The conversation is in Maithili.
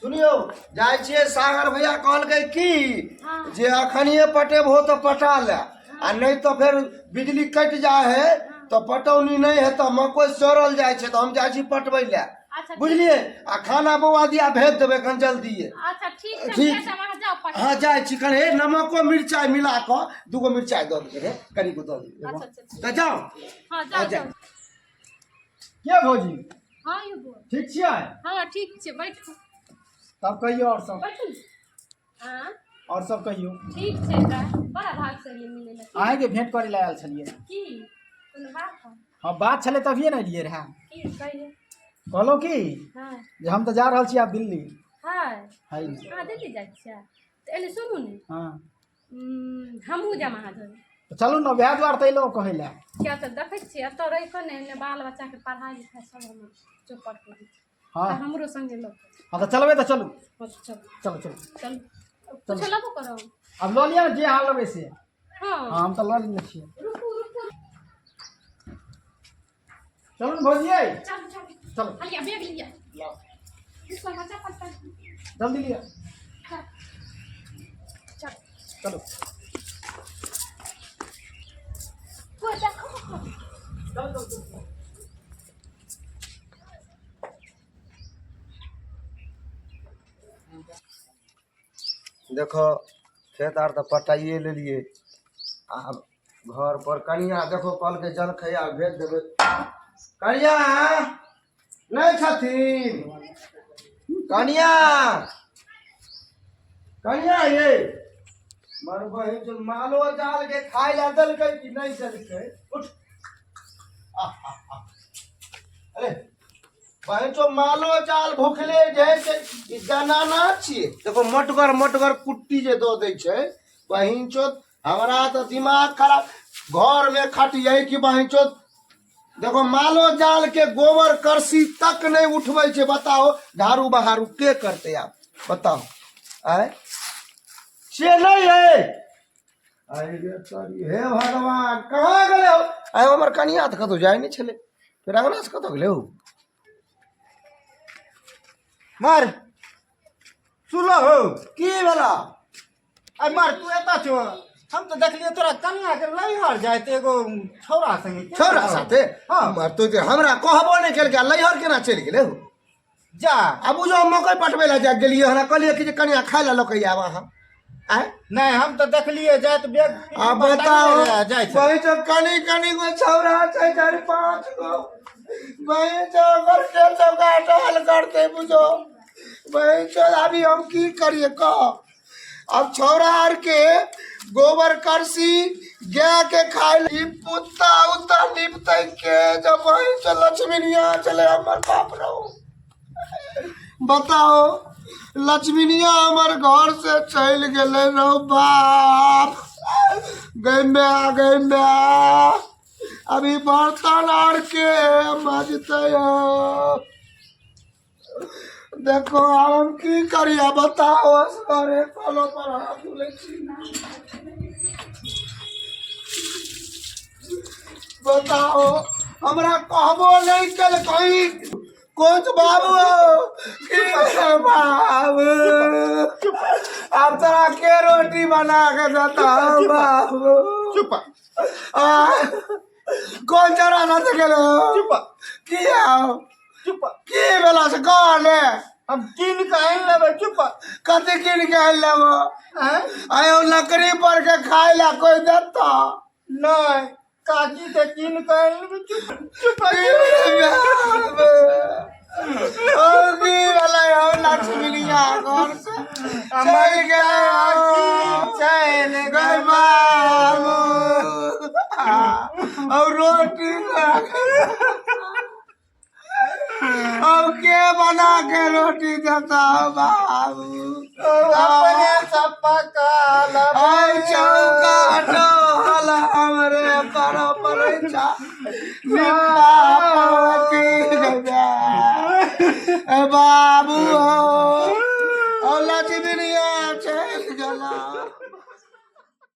सुनियो जाय छियै सागर भैया कहलकै की जे अखनिए पटेबहो तो पटा ले आ नहीं तो फिर बिजली कट जाए है तो पटौनी नहीं है तो मकई सड़ल जाए छे तो हम जाय छी पटबै ले। बुझलिए आ खाना बौआ दिया भेज देबे कन जल्दी। अच्छा ठीक ठीक हाँ जाय छी कन हे नमको मिर्चाई मिला के दूगो मिर्चाई दो दे रे कनी को दो दे। अच्छा जाओ हां जाओ के भौजी हां यौ बोल ठीक छियै। हां ठीक छै बैठू तब कहियो और सब बैठू हां और सब कहियो ठीक छै त बड़ा भाग से मिले ले आए के भेंट करे ले आयल छलिए की कोनो बात है। हां बात छले तभिए न एलिए रहा की कहिए कहलो की हां जे हम तो जा रहल छी आब दिल्ली। हां हां दिल्ली जाइ छियै त एले सुनू ने हां हमहू जा महाजन तो चलू न वएह द्वार तैलो कहै ले क्या तो देखै छियै एत रहि के ने बाल बच्चा के पढ़ाई लिखाई सब हम चौपट कर दी। हां हमरो संगे लो हां तो चलबे तो चलू चलो चलो चल कुछ लेबो करो अब लो लिया जे हाल लेबे से। हां हम तो लो लेने छी। रुकू चलू न भौजी चलो लिया बैग लिया लाओ इसको बच्चा पड़ता जल्दी लिया चल चलो वो देखो चल देखो खेत आर तो पटाइए ले लिए आब घर पर कनिया देखो कल के जल खैया भेज देवे कनिया नहीं छथिन कनिया कनिया ये मर बहिन जो मालो जाल के खाए ला दलकै कि नहीं दलकै उठ अरे बहिन जो मालो जाल भूखले जैसे जनाना छिए देखो मोटगर कुट्टी जे दो दै छै बहिन चो हमरा तो दिमाग खराब घर में खटिए कि बहिन चो देखो मालो जाल के गोबर करसी तक नहीं उठबै छै बताओ झाड़ू बहारू के करते आप बताओ आए से नहीं है अरे सॉरी हे भगवान कहाँ गेले हो आए हमर कनिया त कतो जाय नहीं छले फिर अंगना से कतो गेले हो मार सुनो हो की भेला आई मार तू एता छो हम तो देखलिए तोरा कन्या के लैहर जाइत एगो छौरा संगे छोरा साथे हां मार तो हमरा कहबो नहीं केल के लैहर केना चल गेले हो जा अब जो मकई पटबे ला जा गेलिए हमरा कहलिए कि जे कनिया खाय ला लकई आब अहाँ आए नहीं हम तो देखलिए जाइत बैग आ बताओ जाय छै भाई तो कनी को छौरा छै 4-5 गो भाई जो करते तो गाटल करते बुझो भाई तो अभी हम की करिए कह अब छौरा आर के गोबर करसी गाय के खाए ली पुत्ता उता निपते के जब भाई तो लक्ष्मीनिया चले हमर बाप रहो बताओ लक्ष्मीनिया हमार घर से चल गए रहो बाप गई अभी बर्तन आर के मजते हो देखो अब हम की करिए बताओ सारे कलो पर हाथ ले बताओ हमरा कहबो नहीं कल कहीं कुछ बाबू बाबू अब तोरा के रोटी बना के देता हूँ बाबू चुप कौन चरा ना से गेलो चुप किया चुप की बेला से कौन है हम किन के आइन लेबे चुप कथी किन के आइल लेबो हैं आयो लकड़ी पर के खाए ला कोई देता नहीं काकी के किन के आइन लेबे चुप ओ की वाला हो लक्ष्मीनिया घर से हमर चल गए चल गए बाबू और रोटी अब के बना के रोटी देता हो बाबू अपने सब पका आई चौका हटो हमरे करो परीक्षा निपा बाबू हो और लक्ष्मीनिया चल गला।